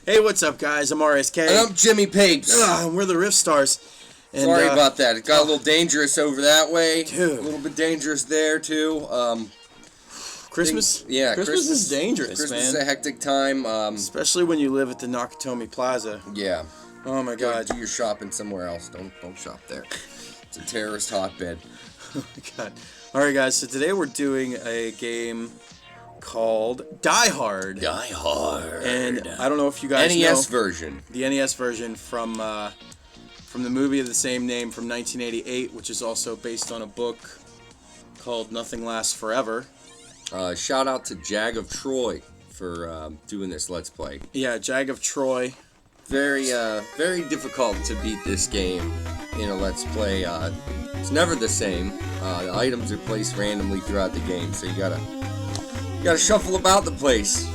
Hey, what's up, guys? I'm RSK. And I'm Jimmy Papes. We're the Riffstarz. And, Sorry about that. It got a little dangerous over that way. Dude. A little bit dangerous there, too. Christmas? Christmas is dangerous, Christmas man. is a hectic time. Especially when you live at the Nakatomi Plaza. Yeah. Oh, my God. Do your shopping somewhere else. Don't shop there. It's a terrorist hotbed. Oh, my God. All right, guys. So today we're doing a game called Die Hard. Die Hard. And I don't know if you guys NES know. version. The NES version from the movie of the same name from 1988, which is also based on a book called Nothing Lasts Forever. Shout out to Jag of Troy for doing this Let's Play. Yeah, Jag of Troy. Very difficult to beat this game in a Let's Play. It's never the same. The items are placed randomly throughout the game, so you gotta shuffle about the place.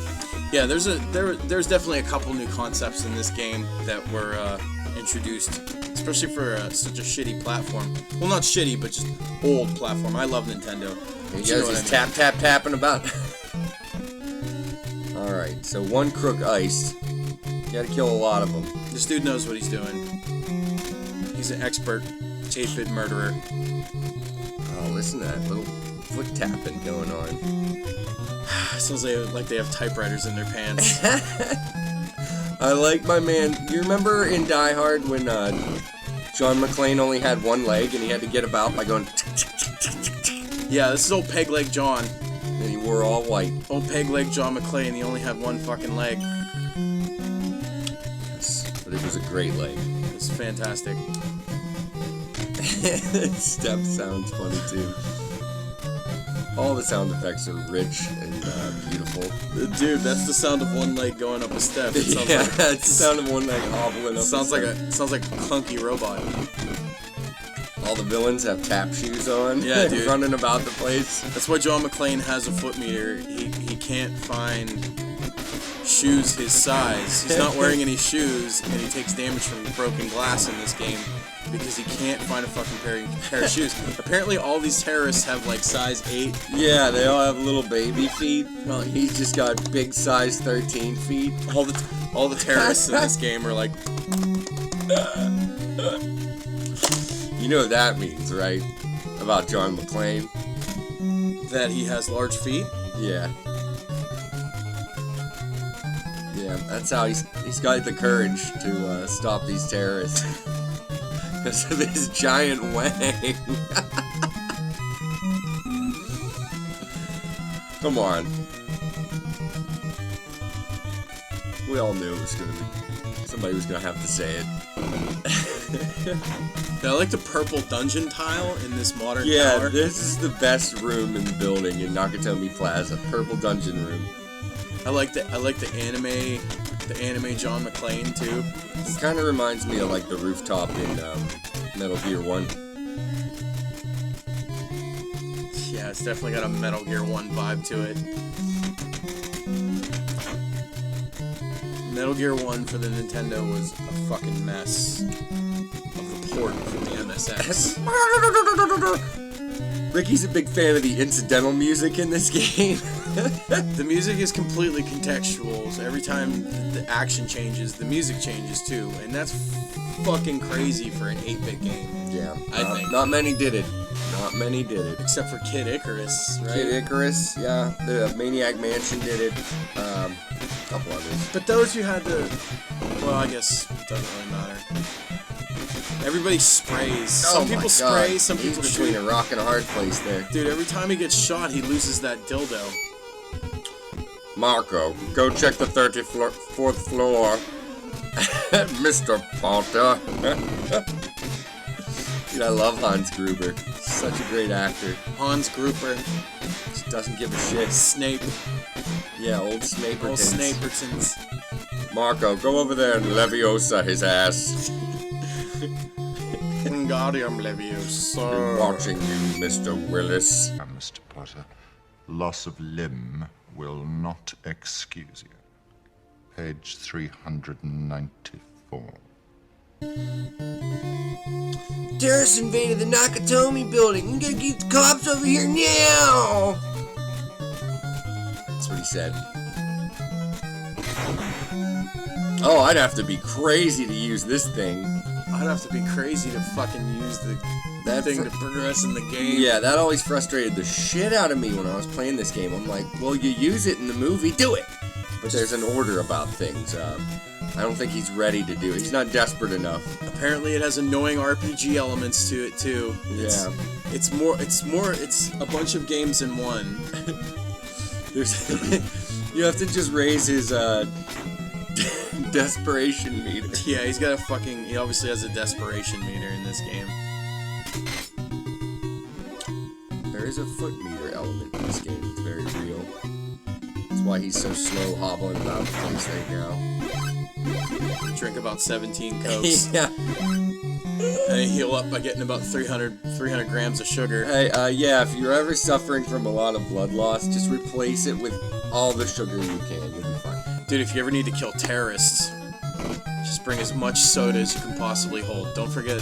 Yeah, there's definitely a couple new concepts in this game that were introduced, especially for such a shitty platform. Well, not shitty, but just old platform. I love Nintendo. You guys just tapping about. Alright, so one crook iced. You gotta kill a lot of them. This dude knows what he's doing. He's an expert 8-bit murderer. Oh, listen to that little foot tapping going on. Sounds like they have typewriters in their pants. I like my man. You remember in Die Hard when John McClane only had one leg and he had to get about by going... Yeah, this is old Peg Leg John. And he wore all white. Old Peg Leg John McClane, he only had one fucking leg. Yes, but it was a great leg. It's fantastic. Step sounds funny too. All the sound effects are rich and beautiful. Dude, that's the sound of one leg going up a step. It sounds yeah, it's the sound of one leg hobbling up. Sounds like a clunky robot. All the villains have tap shoes on. Yeah, dude. Running about the place. That's why John McClane has a foot meter. He can't find shoes his size. He's not wearing any shoes, and he takes damage from broken glass in this game because he can't find a fucking pair of shoes. Apparently, all these terrorists have like size 8. Yeah, they all have little baby feet. Well, he's just got big size 13 feet. All the terrorists in this game are like. You know what that means, right? About John McClane. That he has large feet? Yeah. Yeah, that's how he's got the courage to stop these terrorists. Because of his giant wang. Come on. We all knew it was gonna be... Somebody was gonna have to say it. I like the purple dungeon tile in this modern tower. Yeah, this is the best room in the building in Nakatomi Plaza. Purple dungeon room. I like the anime John McClane too. It kind of reminds me of like the rooftop in Metal Gear 1. Yeah, it's definitely got a Metal Gear 1 vibe to it. Metal Gear 1 for the Nintendo was a fucking mess of the port from the MSX. Ricky's a big fan of the incidental music in this game. The music is completely contextual, so every time the action changes, the music changes too, and that's fucking crazy for an 8-bit game. Yeah, I think. Not many did it. Not many did it. Except for Kid Icarus, right? Kid Icarus, yeah. The Maniac Mansion did it. A couple others. But those you had to... Well, I guess it doesn't really matter. Everybody sprays. Some people spray, some people shoot. He's between a rock and a hard place there. Dude, every time he gets shot, he loses that dildo. Marco, go check the 34th floor. Mr. Potter. Dude, I love Hans Gruber. Such a great actor. Hans Gruber. Just doesn't give a shit. Snape. Yeah, old Snapertons. Old Snapertons. Marco, go over there and Leviosa his ass. Wingardium Leviosa. Been watching you, Mr. Willis. Mr. Potter, loss of limb will not excuse you. Page 394. Terrorists invaded the Nakatomi building. You gotta keep the cops over here now. That's what he said. Oh, I'd have to be crazy to use this thing. I'd have to be crazy to fucking use that thing to progress in the game. Yeah, that always frustrated the shit out of me when I was playing this game. I'm like, well, you use it in the movie, do it! But there's an order about things. I don't think he's ready to do it. He's not desperate enough. Apparently it has annoying RPG elements to it, too. Yeah. It's a bunch of games in one. You have to just raise his, desperation meter. Yeah, he obviously has a desperation meter in this game. There is a foot meter element in this game. It's very real. That's why he's so slow hobbling about the place right now. Drink about 17 Cokes. Yeah. And heal up by getting about 300 grams of sugar. Hey, yeah, if you're ever suffering from a lot of blood loss, just replace it with all the sugar you can. You'll be fine. Dude, if you ever need to kill terrorists, just bring as much soda as you can possibly hold. Forget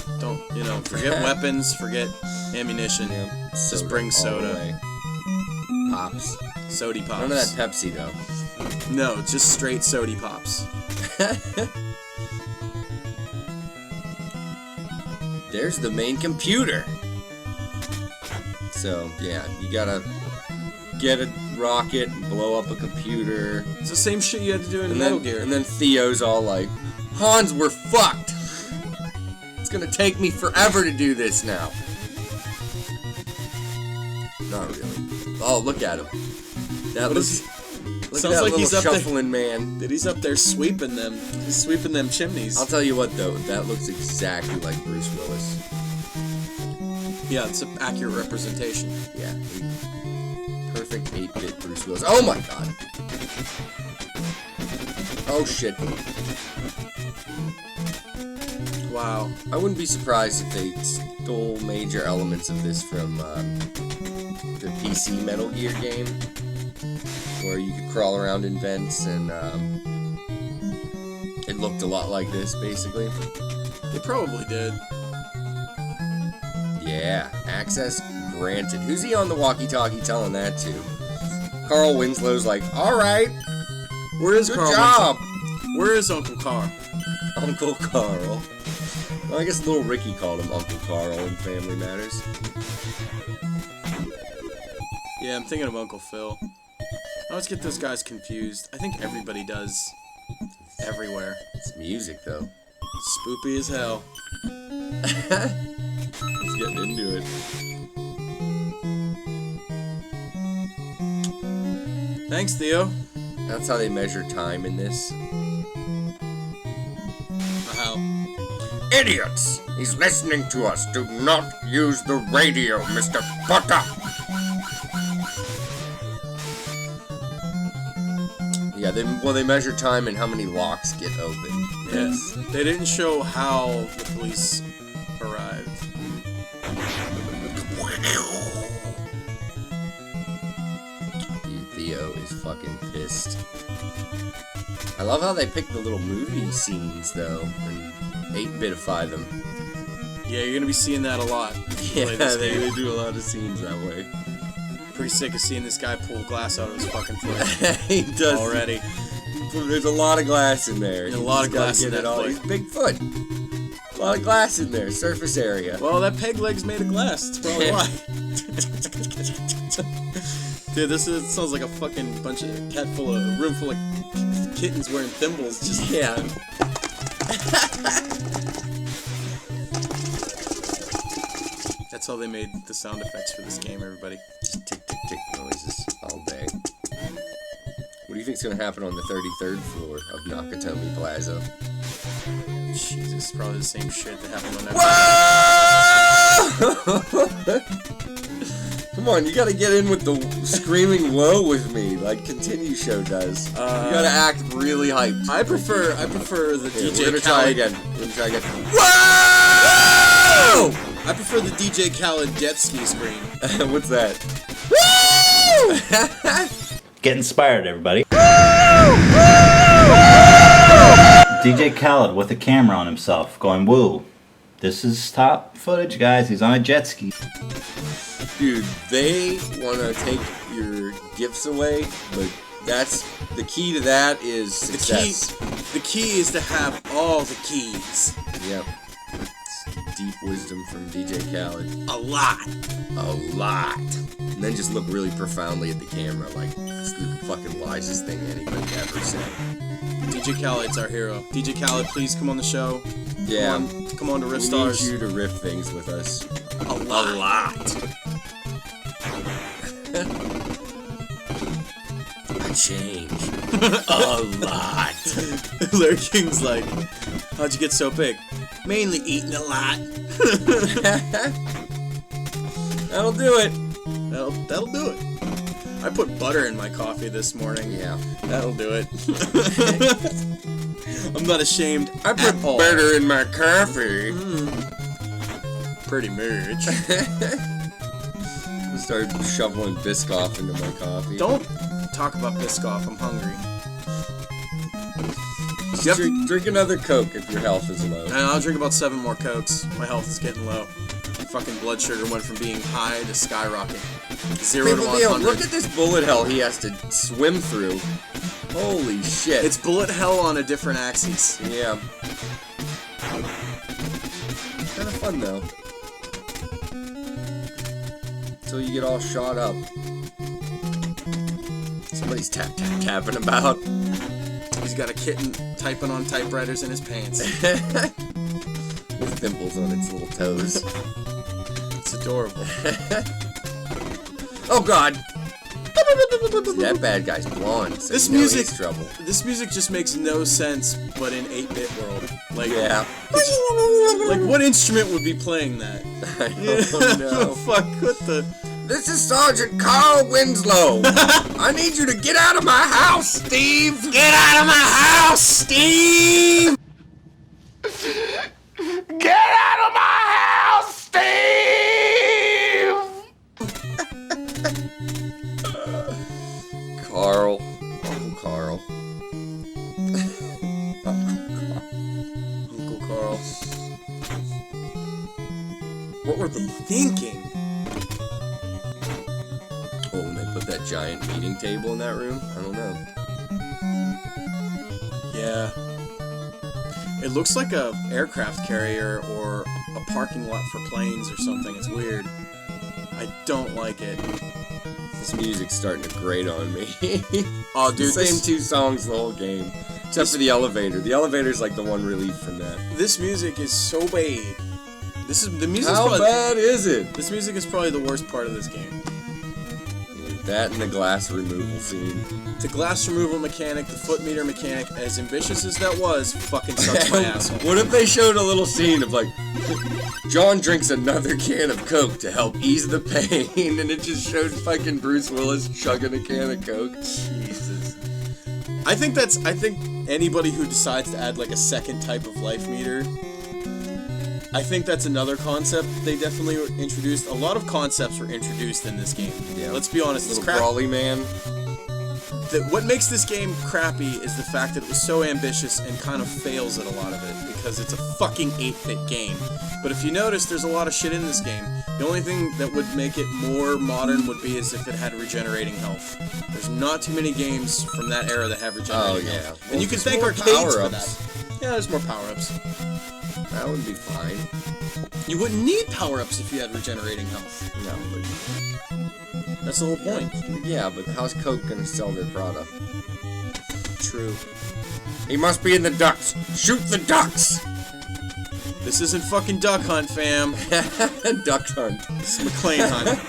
weapons, forget ammunition. Yeah. Just bring soda. Pops. Sody Pops. None of that Pepsi, though. No, just straight Sody Pops. There's the main computer. So, yeah, you gotta get a rocket and blow up a computer. It's the same shit you had to do in Metal Gear. And then Theo's all like, Hans, we're fucked! It's gonna take me forever to do this now. Not really. Oh, look at him. Look at that like little he's up shuffling man. Dude, he's up there sweeping them. He's sweeping them chimneys. I'll tell you what, though. That looks exactly like Bruce Willis. Yeah, it's an accurate representation. Yeah. Perfect 8-bit Bruce Willis. Oh my god. Oh shit. Wow. I wouldn't be surprised if they stole major elements of this from the PC Metal Gear game, where you could crawl around in vents and it looked a lot like this, basically. They probably did. Yeah, access granted. Who's he on the walkie-talkie telling that to? Carl Winslow's like, alright, Where is good Carl? job! Where is Uncle Carl? Uncle Carl. Well, I guess little Ricky called him Uncle Carl in Family Matters. Yeah, I'm thinking of Uncle Phil. I always get those guys confused. I think everybody does. Everywhere. It's music, though. Spoopy as hell. He's getting into it. Thanks, Theo. That's how they measure time in this. How? Idiots! He's listening to us. Do not use the radio, Mr. Potter! Yeah, they measure time and how many locks get opened. Yes. They didn't show how the police arrived. Dude, Theo is fucking pissed. I love how they pick the little movie scenes, though, and 8-bitify them. Yeah, you're gonna be seeing that a lot. Yeah, they do a lot of scenes that way. Pretty sick of seeing this guy pull glass out of his fucking foot. He does. Already. There's a lot of glass in there. A lot of glass in that foot. He's Bigfoot. A lot of glass in there, surface area. Well, that peg leg's made of glass. That's probably why. Dude, this sounds like a fucking bunch of room full of kittens wearing thimbles. Just yeah. That's how they made the sound effects for this game, everybody. Just tick, tick, tick noises all day. What do you think's gonna happen on the 33rd floor of Nakatomi Plaza? Jesus, probably the same shit that happened on that. Come on, you gotta get in with the screaming whoa with me, like Continue Show does. You gotta act really hyped. I prefer the Here, DJ we're gonna Khaled. try again. We're gonna try again. Whoa! I prefer the DJ Khaled jet ski scream. What's that? Get inspired, everybody. DJ Khaled with a camera on himself, going woo. This is top footage, guys. He's on a jet ski. Dude, they want to take your gifts away, but that's the key to that is success. The key is to have all the keys. Yep. It's deep wisdom from DJ Khaled. A lot. A lot. And then just look really profoundly at the camera like it's the fucking wisest thing anybody ever said. DJ Khaled's our hero. DJ Khaled, please come on the show. Yeah. Come on to We Riffstarz. need you to riff things with us. A lot. I changed. A lot. Larry King's like, how'd you get so big? Mainly eating a lot. That'll do it. That'll do it. I put butter in my coffee this morning. Yeah. That'll do it. I'm not ashamed. I put at all. butter in my coffee. Pretty much. I started shoveling Biscoff into my coffee. Don't talk about Biscoff. I'm hungry. Just drink another Coke if your health is low. And I'll drink about 7 more Cokes. My health is getting low. Fucking blood sugar went from being high to skyrocketing. 0 to 100. Look at this bullet hell he has to swim through. Holy shit. It's bullet hell on a different axis. Yeah. Kind of fun though. Until you get all shot up. Somebody's tapping about. He's got a kitten typing on typewriters in his pants. With dimples on its little toes. It's adorable. Oh god! That bad guy's blonde, so This you know music- he's trouble. This music just makes no sense, but in 8-bit world. Like, Yeah. like what instrument would be playing that? I don't know. Fuck, what the... This is Sergeant Carl Winslow. I need you to get out of my house, Steve! Get out of my house, Steve! Get out of my house, Steve! Carl. Uncle Carl. Uncle Carl. What were they thinking? Oh, and they put that giant meeting table in that room? I don't know. Yeah. It looks like a aircraft carrier or a parking lot for planes or something. It's weird. I don't like it. This music's starting to grate on me. Oh, dude, Same 2 songs the whole game. Except for the elevator. The elevator's like the one relief from that. this music is so bad. The music's How probably, bad is it? This music is probably the worst part of this game. That and the glass removal scene. The glass removal mechanic, the foot meter mechanic, as ambitious as that was, fucking sucks my asshole. What if they showed a little scene of like, John drinks another can of Coke to help ease the pain, and it just showed fucking Bruce Willis chugging a can of Coke? Jesus. I think anybody who decides to add like a second type of life meter, I think that's another concept they definitely introduced. A lot of concepts were introduced in this game. Yeah. Let's be honest, it's Little crap. brawly man. What makes this game crappy is the fact that it was so ambitious and kind of fails at a lot of it because it's a fucking 8-bit game. But if you notice, there's a lot of shit in this game. The only thing that would make it more modern would be as if it had regenerating health. There's not too many games from that era that have regenerating Oh, yeah. health. Well, And you can there's thank more arcades for power-ups. that. Yeah, there's more power-ups. That would be fine. You wouldn't need power-ups if you had regenerating health. No, but That's the whole point. yeah, but how's Coke gonna sell their product? True. He must be in the ducks. Shoot the ducks! This isn't fucking Duck Hunt, fam. Duck hunt. It's McLean Hunt.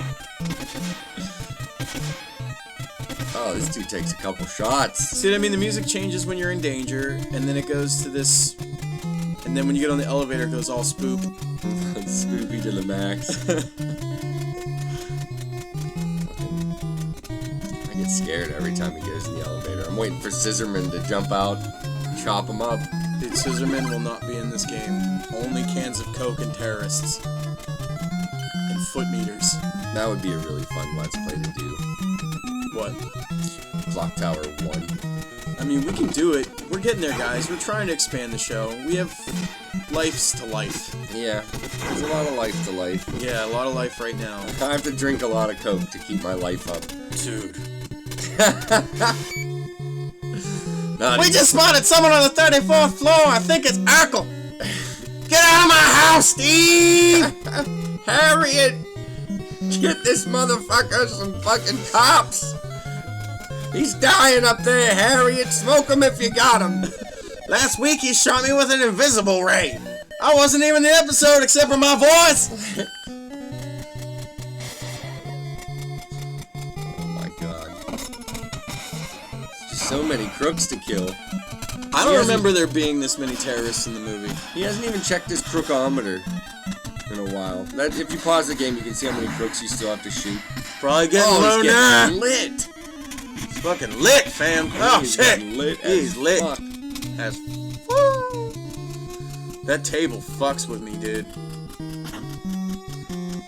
Oh, this dude takes a couple shots. See what I mean? The music changes when you're in danger, and then it goes to this... And then when you get on the elevator, it goes all spook. Spoopy to the max. I get scared every time he goes in the elevator. I'm waiting for Scissorman to jump out, chop him up. Dude, Scissorman will not be in this game. Only cans of Coke and terrorists. And foot meters. That would be a really fun Let's Play to do. What? Clock Tower 1. I mean, we can do it. We're getting there, guys. We're trying to expand the show. We have lifes to life. Yeah, there's a lot of life to life. Yeah, a lot of life right now. I have to drink a lot of Coke to keep my life up. Dude. We just spotted someone on the 34th floor. I think it's Urkel. Get out of my house, Steve! Harriet! Get this motherfucker some fucking cops! He's dying up there, Harriet! Smoke him if you got him! Last week he shot me with an invisible ray. I wasn't even in the episode except for my voice! Oh my god. There's just so many crooks to kill. I don't remember there being this many terrorists in the movie. He hasn't even checked his crookometer in a while. If you pause the game, you can see how many crooks you still have to shoot. Probably getting low now. He's getting lit. He's fucking lit, fam. Oh, He's shit. getting lit He's as lit. fuck. As that table fucks with me, dude.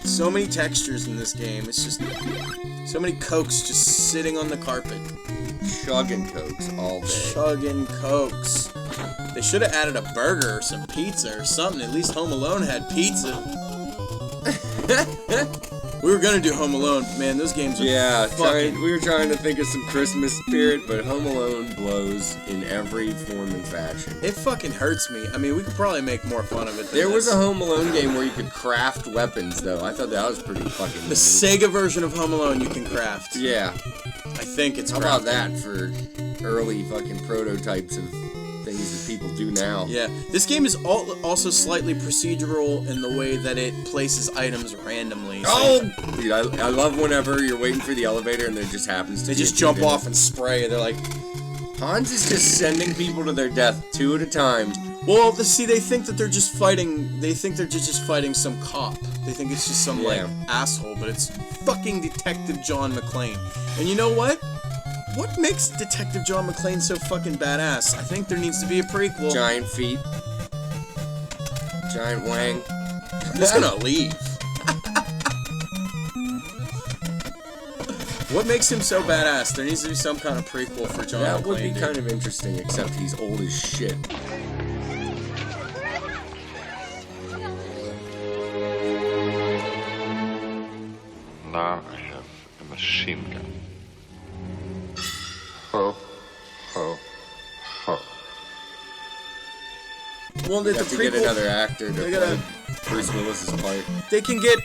So many textures in this game. It's just so many cokes just sitting on the carpet. Chugging Cokes all day. Chugging cokes. They should have added a burger or some pizza or something. At least Home Alone had pizza. We were gonna do Home Alone, man. Those games are we were trying to think of some Christmas spirit, but Home Alone blows in every form and fashion. It fucking hurts me. I mean, we could probably make more fun of it. There was a Home Alone game where you could craft weapons, though. I thought that was pretty fucking The Sega version of Home Alone you can craft. Yeah. I think it's How about that for early fucking prototypes of things that people do now? Yeah. This game is also slightly procedural in the way that it places items randomly. So Dude, I love whenever you're waiting for the elevator and there just happens to they be just a jump dude in off it. and spray. They're like, Hans is just sending people to their death 2 at a time. well, see, they think that they're just fighting. They think they're just fighting some cop. They think it's just some like asshole, but it's fucking Detective John McClane. And you know what? What makes Detective John McClane so fucking badass? I think there needs to be a prequel. Giant feet. Giant wang. I'm just gonna leave. What makes him so badass? There needs to be some kind of prequel for John McClane. That would be kind of interesting, except he's old as shit. Now I have a machine gun. Ho, ho, ho. Well, They the have to get prequel, another actor to They play gotta- Bruce Willis's part. they can get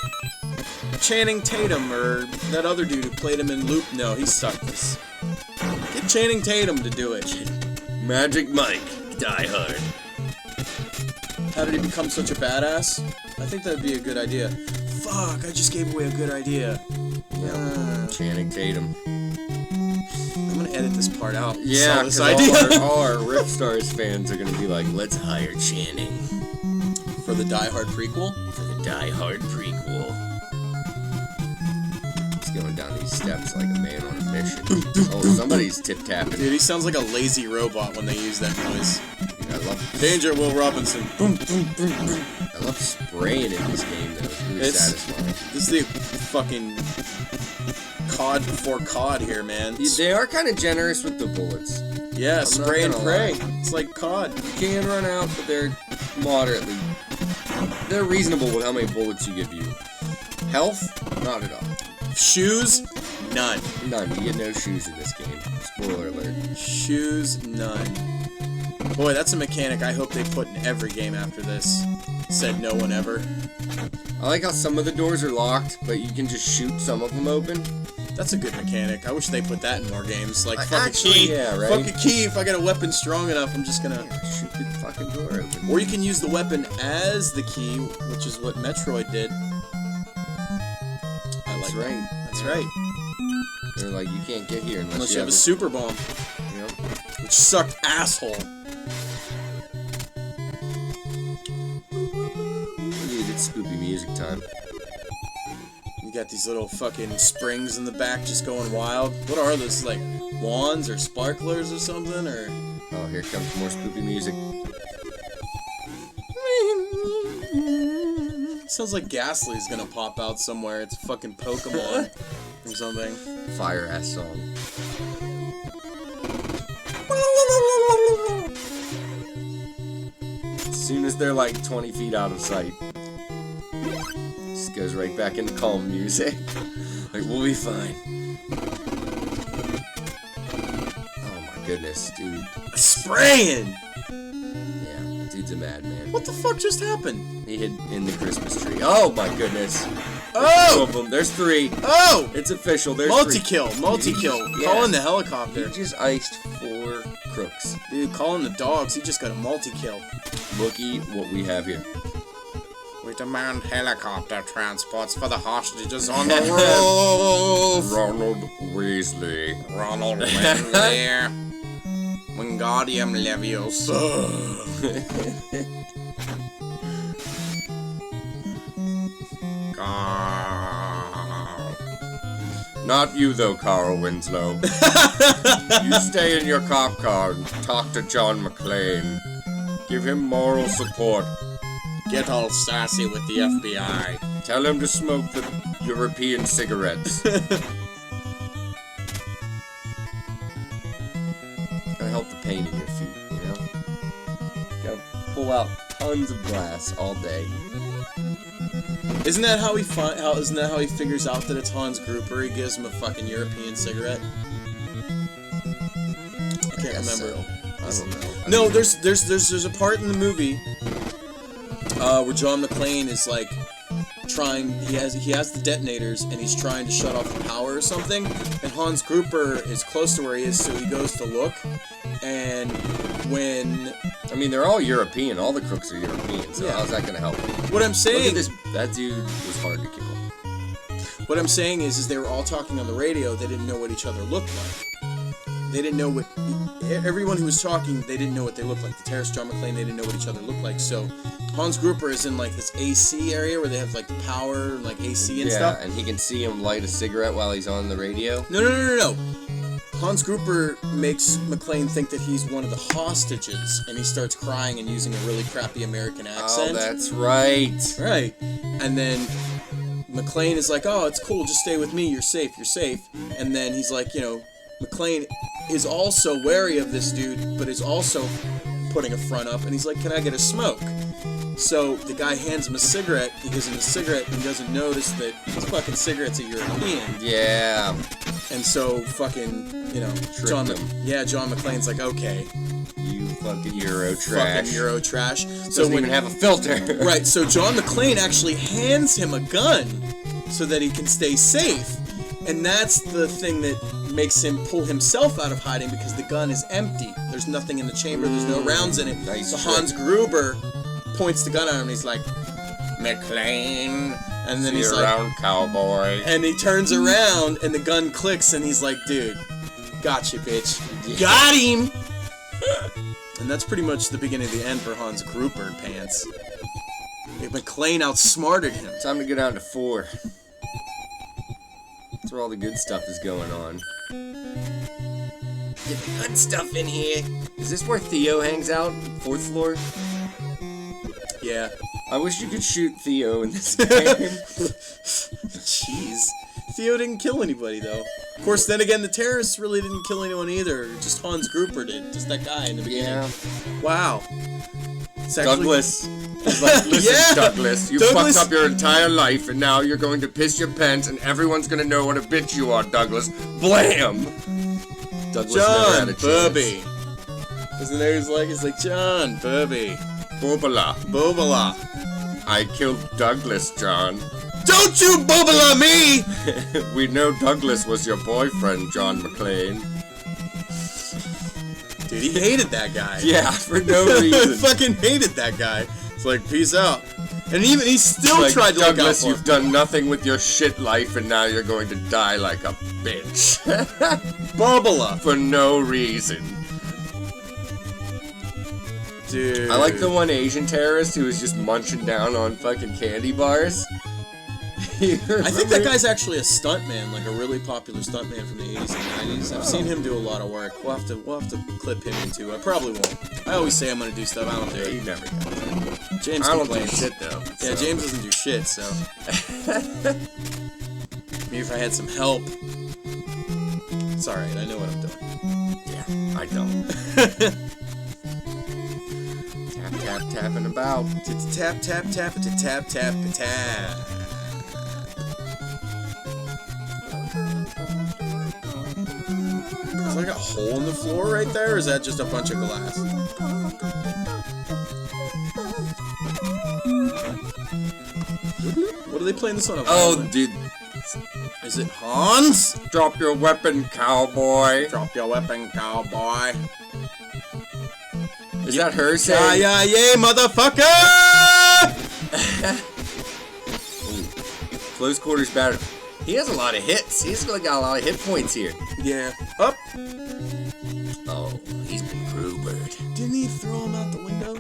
Channing Tatum or that other dude who played him in Loop. No, he sucked this. Get Channing Tatum to do it. Magic Mike, Die Hard. How did he become such a badass? I think that'd be a good idea. Fuck, I just gave away a good idea. Channing Tatum. I'm gonna edit this part out. Yeah, This because idea. all our Riffstarz fans are gonna be like, let's hire Channing For the Die Hard prequel? for the Die Hard prequel. He's going down these steps like a man on a mission. Oh, somebody's tip-tapping. Dude, he sounds like a lazy robot when they use that noise. I love Danger, Will Robinson. Boom, boom, boom, boom. I love spraying in this game, though. It's really satisfying. This is the fucking COD before COD here, man. They are kind of generous with the bullets. Yeah, spray and gonna pray. lie. It's like COD. You can run out, but they're moderately. They're reasonable with how many bullets you give you. Health? Not at all. Shoes? None. None. You get no shoes in this game. Spoiler alert. Shoes? None. Boy, that's a mechanic I hope they put in every game after this. Said no one ever. I like how some of the doors are locked, but you can just shoot some of them open. That's a good mechanic. I wish they put that in more games. Like, fuck Actually, a key. yeah, right? Fuck a key. If I get a weapon strong enough, I'm just gonna... Yeah, shoot the fucking door open. Or you can use the weapon as the key, which is what Metroid did. That's right. That's right. They're like, you can't get here Unless you have a super bomb, Yep. which sucked asshole. Dude, it's spooky music time. You got these little fucking springs in the back just going wild. What are those, like wands or sparklers or something? Or Oh, here comes more spooky music. sounds like Ghastly's gonna pop out somewhere. It's a fucking Pokemon or something. Fire ass song. As soon as they're like 20 feet out of sight. Just goes right back into calm music. Like, we'll be fine. Oh my goodness, dude. Spraying! Yeah, dude's a madman. What the fuck just happened? He hid in the Christmas tree. Oh my goodness. Oh! Two of them. There's 3. Oh! It's official. There's 3. Multi-kill. Yeah. Call in the helicopter. He just iced 4 crooks. Dude, call in the dogs. He just got a multi-kill. Looky what we have here. We demand helicopter transports for the hostages on the roof. Ronald Weasley. Ronald Weasley. Wingardium Leviosa. Not you though, Carl Winslow. You stay in your cop car and talk to John McClane. Give him moral support. Get all sassy with the FBI. Tell him to smoke the European cigarettes. Gotta help the pain in your feet, you know? Gotta pull out tons of glass all day. Isn't that how he figures out that it's Hans Gruber? He gives him a fucking European cigarette. I can't remember. I don't know. No, there's a part in the movie where John McClane is like trying. He has the detonators and he's trying to shut off the power or something. And Hans Gruber is close to where he is, so he goes to look. And when I mean, they're all European. All the crooks are European. So Yeah. how's that gonna help? what I'm saying, Look at this. That dude was hard to kill. what I'm saying is they were all talking on the radio. They didn't know what each other looked like. They didn't know what everyone who was talking. They didn't know what they looked like. The terrorist, John McClane, they didn't know what each other looked like. So Hans Gruber is in like this AC area where they have like the power and like AC and stuff. Yeah, and he can see him light a cigarette while he's on the radio. No. Hans Gruber makes McClane think that he's one of the hostages, and he starts crying and using a really crappy American accent. Oh, that's right. Right. And then McClane is like, oh, it's cool, just stay with me, you're safe. And then he's like, you know, McClane is also wary of this dude, but is also putting a front up, and he's like, can I get a smoke? So the guy hands him a cigarette, he gives him a cigarette, and he doesn't notice that his fucking cigarette's a European. Yeah. And so fucking, you know, John McClane's like, okay. You fucking Euro trash. Fucking Euro trash. Doesn't even have a filter. Right, so John McClane actually hands him a gun so that he can stay safe. And that's the thing that makes him pull himself out of hiding, because the gun is empty. There's nothing in the chamber, there's no rounds in it. Nice so trick. Hans Gruber points the gun at him and he's like, McClane. And then he's like, around, cowboy. and he turns around and the gun clicks and he's like, dude, gotcha, bitch. Got him! And that's pretty much the beginning of the end for Hans Gruber, pants. McClane outsmarted him. Time to go down to 4. That's where all the good stuff is going on. Get the good stuff in here. Is this where Theo hangs out? 4th floor? Yeah. I wish you could shoot Theo in this game. Jeez. Theo didn't kill anybody, though. Of course, then again, the terrorists really didn't kill anyone either. Just Hans Gruber did. Just that guy in the beginning. Yeah. Wow. It's actually- Douglas. He's like, listen, Yeah. Douglas, you Douglas- fucked up your entire life, and now you're going to piss your pants, and everyone's going to know what a bitch you are, Douglas. Blam! Douglas never John had a chance. Bubby. Isn't there? He's like John Bubby. Boobala. Bobala. I killed Douglas, John. Don't you Bobala me! We know Douglas was your boyfriend, John McClane. Dude, he hated that guy. Yeah, for no He reason. fucking hated that guy. It's like, peace out. And even he still Like, tried to look out Douglas, for you've him. done nothing with your shit life, and now you're going to die like a bitch. Bobala. For no reason. Dude. I like the one Asian terrorist who was just munching down on fucking candy bars. I think that guy's actually a stuntman, like a really popular stuntman from the 80s and 90s. I've seen him do a lot of work. We'll have to clip him into. I probably won't. I always say I'm gonna do stuff. I don't do He it. never does. James I don't do complains. shit though. Yeah, so. James doesn't do shit, so. Maybe if I had some help. It's alright, I know what I'm doing. Yeah, I don't. Tap, tap, tapping about. about. Tap, tap, tap, tap, tap, tap. Is there like a hole in the floor right there, or is that just a bunch of glass? What are they playing this on a Oh, violin? dude. Is it Hans? Drop your weapon, cowboy. Drop your weapon, cowboy. Is that her saying? Yeah, motherfucker! Close quarters battle. He has a lot of hits. He's got a lot of hit points here. Yeah. Up. Oh, he's been Grubered. Didn't he throw him out the window?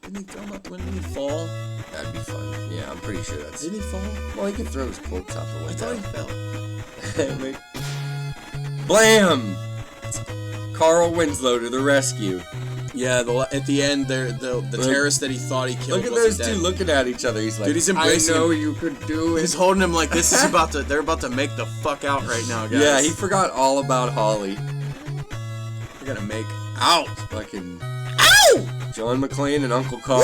Didn't he throw him out the window? Didn't he fall? That'd be fun. Yeah, I'm pretty sure that's... Didn't he fall? Well, he can throw his cloaks out the I window. thought he fell. Blam! Carl Winslow to the rescue. Yeah, at the end, the terrorist that he thought he killed Look at wasn't those dead. two looking at each other. He's like, Dude, he's embracing I know him. you could do it. He's holding him like this is about to. They're about to make the fuck out right now, guys. Yeah, he forgot all about Holly. They're gonna make out. Fucking Ow! John McClane and Uncle Carl.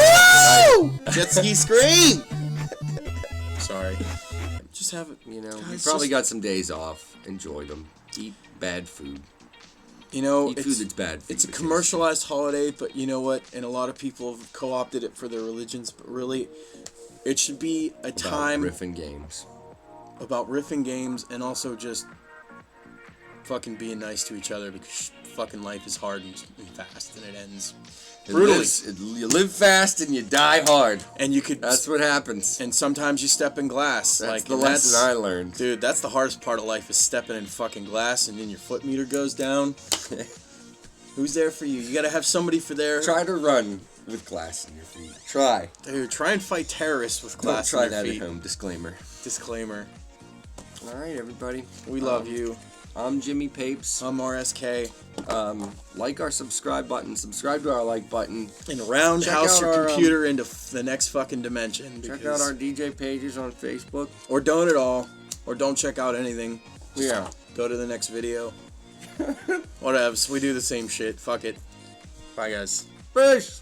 Woo! Jet ski scream. Sorry. Just have it. You know, Guys, you probably just- got some days off. Enjoy them. Eat bad food. You know, Eat food that's bad for it's a you. commercialized holiday, but you know what? And a lot of people have co-opted it for their religions. But really, it should be a time riffing games. about riffing games and also just fucking being nice to each other because fucking life is hard and fast and it ends brutally. You live fast and you die hard. And you could. That's what happens. And sometimes you step in glass. That's like the lesson I learned. Dude, that's the hardest part of life is stepping in fucking glass and then your foot meter goes down. Who's there for you? You gotta have somebody for there. Try to run with glass in your feet. Try. Dude, try and fight terrorists with Don't glass try in your that feet. at home. Disclaimer. Disclaimer. All right, everybody. We love you. I'm Jimmy Papes. I'm RSK. Like our subscribe button. Subscribe to our like button. And roundhouse Check out your our, computer into the next fucking dimension. Check out our DJ pages on Facebook. Or don't at all. Or don't check out anything. Yeah. Go to the next video. Whatevs. We do the same shit. Fuck it. Bye, guys. Peace.